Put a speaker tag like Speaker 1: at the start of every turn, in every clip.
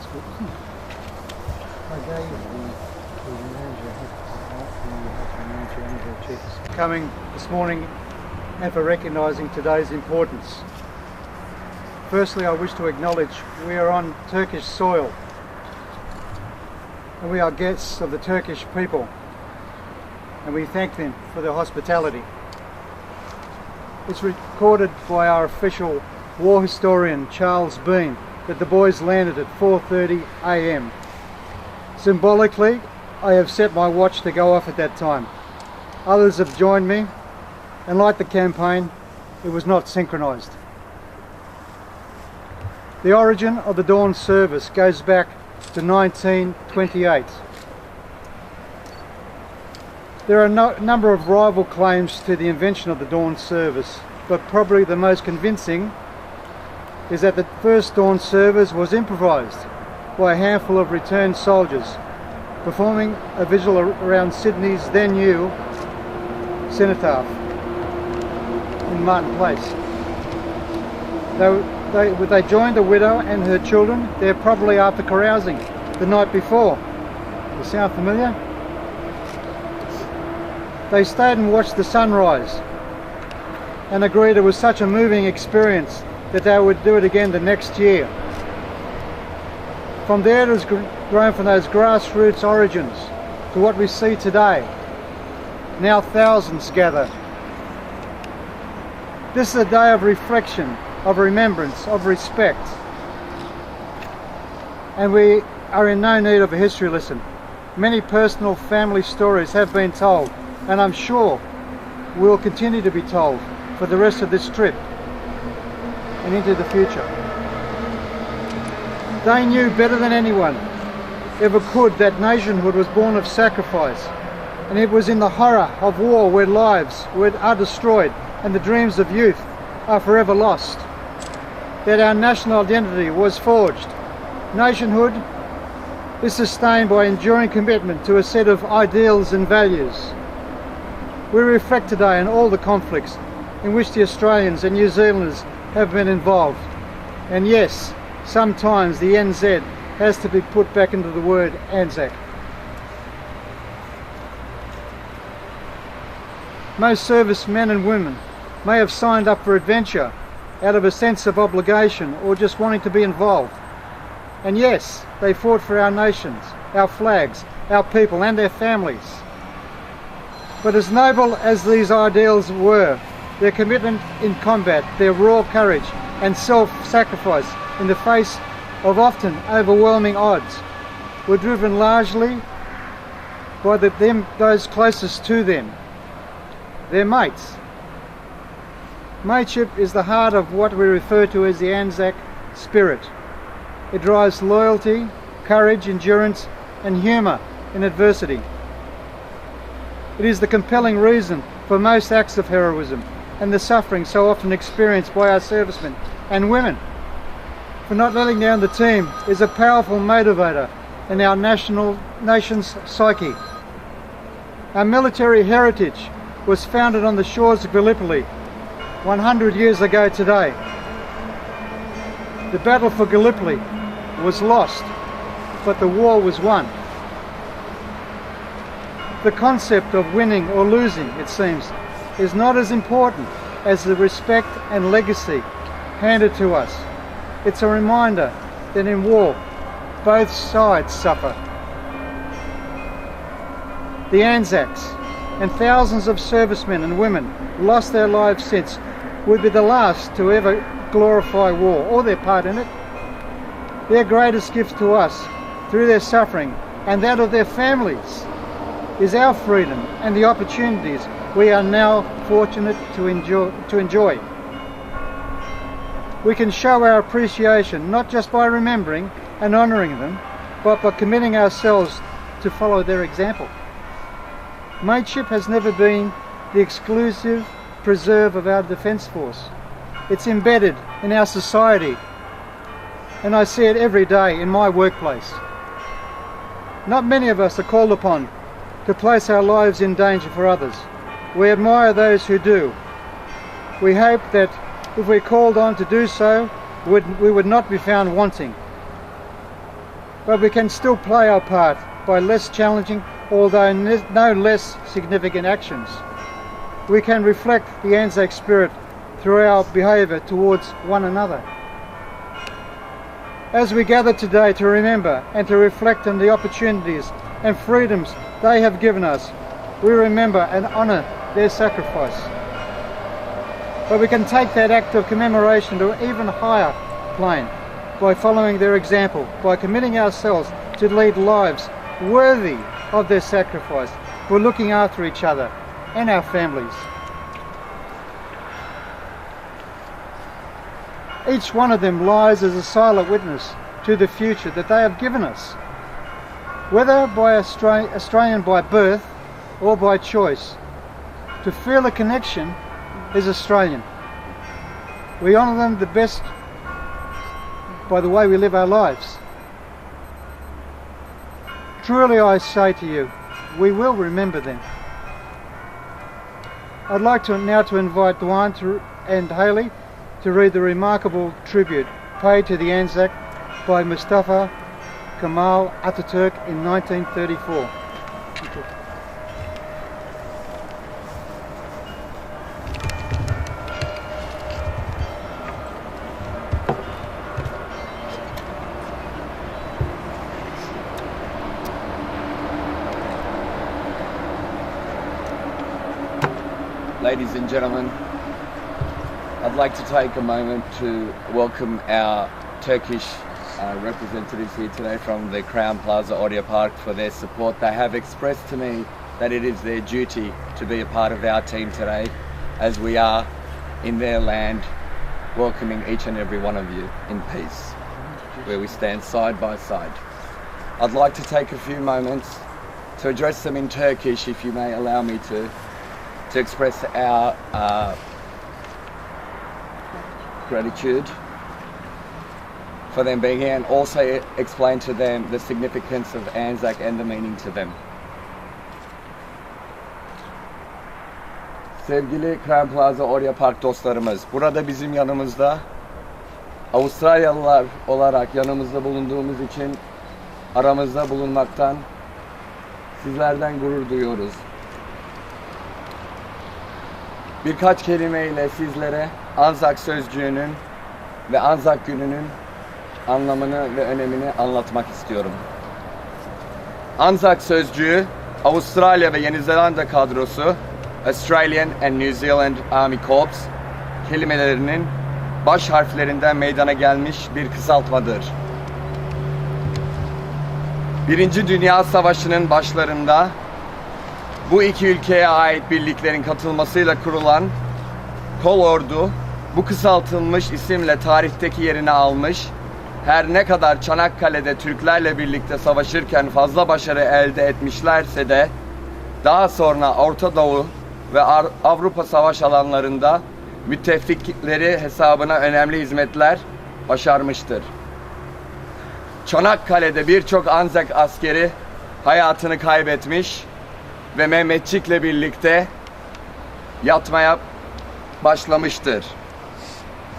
Speaker 1: That's good, isn't it? Coming this morning and for recognising today's importance. Firstly, I wish to acknowledge we are on Turkish soil and we are guests of the Turkish people, and we thank them for their hospitality. It's recorded by our official war historian Charles Bean that the boys landed at 4:30 a.m. Symbolically, I have set my watch to go off at that time. Others have joined me, and like the campaign, it was not synchronised. The origin of the dawn service goes back to 1928. There are a number of rival claims to the invention of the dawn service, but probably the most convincing is that the first dawn service was improvised by a handful of returned soldiers performing a vigil around Sydney's then new cenotaph in Martin Place. They joined a widow and her children there probably after carousing the night before. You sound familiar? They stayed and watched the sunrise and agreed it was such a moving experience that they would do it again the next year. From there it has grown from those grassroots origins to what we see today. Now thousands gather. This is a day of reflection, of remembrance, of respect. And we are in no need of a history lesson. Many personal family stories have been told, and I'm sure will continue to be told for the rest of this trip and into the future. They knew better than anyone ever could that nationhood was born of sacrifice, and it was in the horror of war where lives are destroyed and the dreams of youth are forever lost that our national identity was forged. Nationhood is sustained by enduring commitment to a set of ideals and values. We reflect today on all the conflicts in which the Australians and New Zealanders have been involved. And yes, sometimes the NZ has to be put back into the word ANZAC. Most servicemen and women may have signed up for adventure out of a sense of obligation or just wanting to be involved. And yes, they fought for our nations, our flags, our people and their families. But as noble as these ideals were, their commitment in combat, their raw courage and self-sacrifice in the face of often overwhelming odds were driven largely by those closest to them, their mates. Mateship is the heart of what we refer to as the ANZAC spirit. It drives loyalty, courage, endurance and humour in adversity. It is the compelling reason for most acts of heroism and the suffering so often experienced by our servicemen and women. For not letting down the team is a powerful motivator in our nation's psyche. Our military heritage was founded on the shores of Gallipoli 100 years ago today. The battle for Gallipoli was lost, but the war was won. The concept of winning or losing, it seems, is not as important as the respect and legacy handed to us. It's a reminder that in war, both sides suffer. The ANZACs and thousands of servicemen and women lost their lives since would be the last to ever glorify war or their part in it. Their greatest gift to us through their suffering and that of their families is our freedom and the opportunities we are now fortunate to enjoy. We can show our appreciation not just by remembering and honouring them, but by committing ourselves to follow their example. Mateship has never been the exclusive preserve of our Defence Force. It's embedded in our society, and I see it every day in my workplace. Not many of us are called upon to place our lives in danger for others. We admire those who do. We hope that if we're called on to do so, we would not be found wanting. but we can still play our part by less challenging, although no less significant actions. We can reflect the ANZAC spirit through our behaviour towards one another. As we gather today to remember and to reflect on the opportunities and freedoms they have given us, we remember and honour their sacrifice. But we can take that act of commemoration to an even higher plane by following their example, by committing ourselves to lead lives worthy of their sacrifice for looking after each other and our families. Each one of them lies as a silent witness to the future that they have given us. Whether by Australian by birth or by choice, to feel a connection is Australian. We honour them the best by the way we live our lives. Truly I say to you, we will remember them. I'd like now to invite Duane and Hayley to read the remarkable tribute paid to the ANZAC by Mustafa Kemal Ataturk in 1934.
Speaker 2: Ladies and gentlemen, I'd like to take a moment to welcome our Turkish representatives here today from the Crown Plaza Audio Park for their support. They have expressed to me that it is their duty to be a part of our team today as we are in their land welcoming each and every one of you in peace, where we stand side by side. I'd like to take a few moments to address them in Turkish, if you may allow me to express our gratitude for them being here and also explain to them the significance of ANZAC and the meaning to them. Sevgili Crown Plaza Audio Park dostlarımız, burada bizim yanımızda Avustralyalılar olarak yanımızda bulunduğumuz için aramızda bulunmaktan sizlerden gurur duyuyoruz. Birkaç kelimeyle sizlere ANZAC sözcüğünün ve ANZAC gününün anlamını ve önemini anlatmak istiyorum. ANZAC sözcüğü, Avustralya ve Yeni Zelanda kadrosu, Australian and New Zealand Army Corps kelimelerinin baş harflerinden meydana gelmiş bir kısaltmadır. Birinci Dünya Savaşı'nın başlarında bu iki ülkeye ait birliklerin katılmasıyla kurulan Kol Ordu bu kısaltılmış isimle tarihteki yerini almış, her ne kadar Çanakkale'de Türklerle birlikte savaşırken fazla başarı elde etmişlerse de daha sonra Orta Doğu ve Avrupa savaş alanlarında müttefikleri hesabına önemli hizmetler başarmıştır. Çanakkale'de birçok ANZAC askeri hayatını kaybetmiş ve Mehmetçik'le birlikte yatmaya başlamıştır.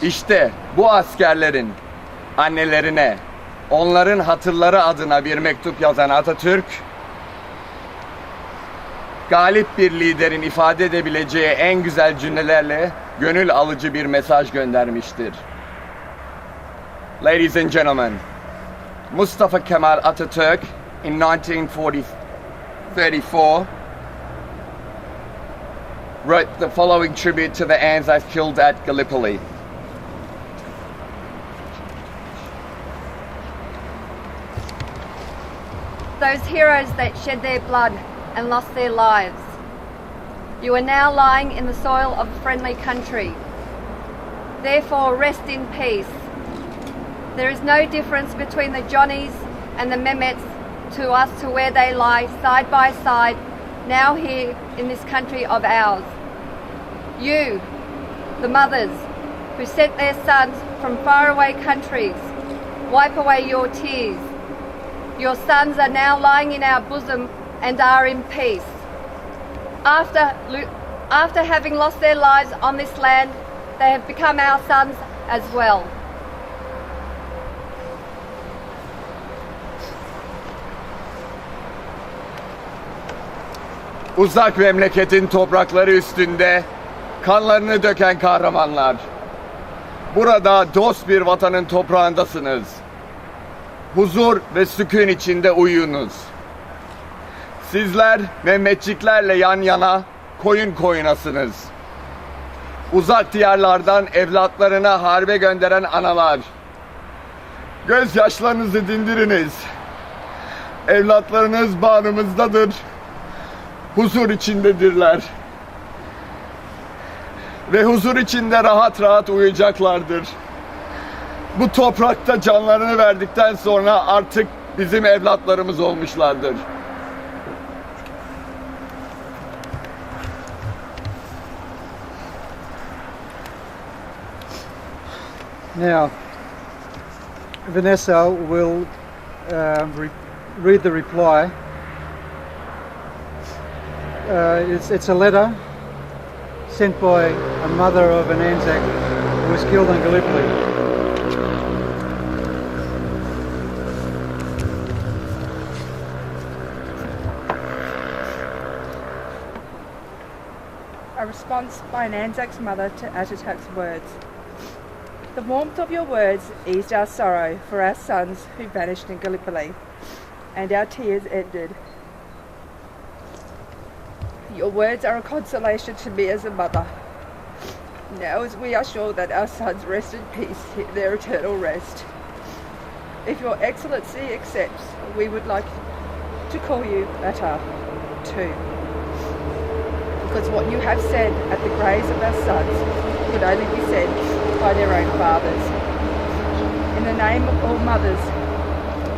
Speaker 2: İşte bu askerlerin annelerine, onların hatırları adına bir mektup yazan Atatürk, galip bir liderin ifade edebileceği en güzel cümlelerle gönül alıcı bir mesaj göndermiştir. Ladies and gentlemen, Mustafa Kemal Atatürk in 1934 wrote the following tribute to the ANZAC killed at Gallipoli.
Speaker 3: Those heroes that shed their blood and lost their lives. You are now lying in the soil of a friendly country. Therefore rest in peace. There is no difference between the Johnnies and the Mehmets to us to where they lie side by side now here in this country of ours. You, the mothers who sent their sons from faraway countries, wipe away your tears. Your sons are now lying in our bosom and are in peace. After having lost their lives on this land, they have become our sons as well.
Speaker 2: Uzak memleketin toprakları üstünde kanlarını döken kahramanlar. Burada dost bir vatanın toprağındasınız. Huzur ve sükun içinde uyuyunuz. Sizler Mehmetçiklerle yan yana, koyun koyunasınız. Uzak diyarlardan evlatlarını harbe gönderen analar. Gözyaşlarınızı dindiriniz. Evlatlarınız bağrımızdadır. Huzur içindedirler. Ve huzur içinde rahat rahat uyuyacaklardır. Bu toprakta canlarını verdikten sonra artık bizim evlatlarımız olmuşlardır.
Speaker 1: Now, Vanessa will read the reply. It's a letter sent by a mother of an ANZAC who was killed in Gallipoli.
Speaker 4: A response by an ANZAC's mother to Atatürk's words. The warmth of your words eased our sorrow for our sons who vanished in Gallipoli, and our tears ended. Your words are a consolation to me as a mother. Now as we are sure that our sons rest in peace in their eternal rest. If your Excellency accepts, we would like to call you Ata too. Because what you have said at the graves of our sons could only be said by their own fathers. In the name of all mothers,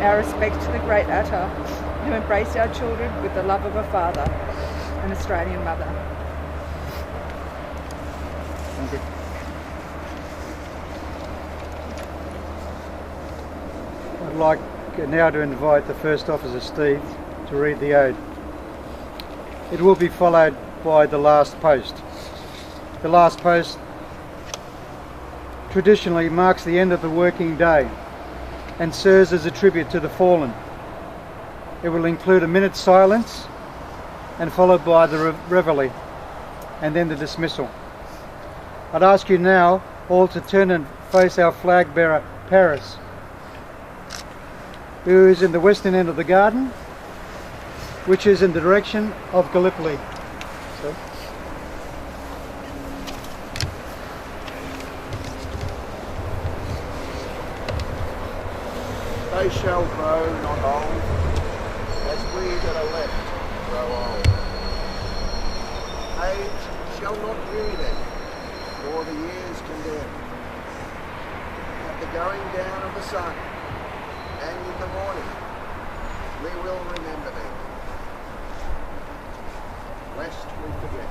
Speaker 4: our respect to the great Ata, who embraced our children with the love of a father, an Australian mother.
Speaker 1: Thank you. I'd like now to invite the First Officer Steve to read the ode. It will be followed by the last post. The last post traditionally marks the end of the working day and serves as a tribute to the fallen. It will include a minute's silence and followed by the reveille and then the dismissal. I'd ask you now all to turn and face our flag bearer, Paris, who is in the western end of the garden, which is in the direction of Gallipoli. So.
Speaker 5: They shall grow not old, as we that are left grow old. Age shall not weary them, nor the years condemn. At the going down of the sun, and in the morning, we will remember them, lest we forget.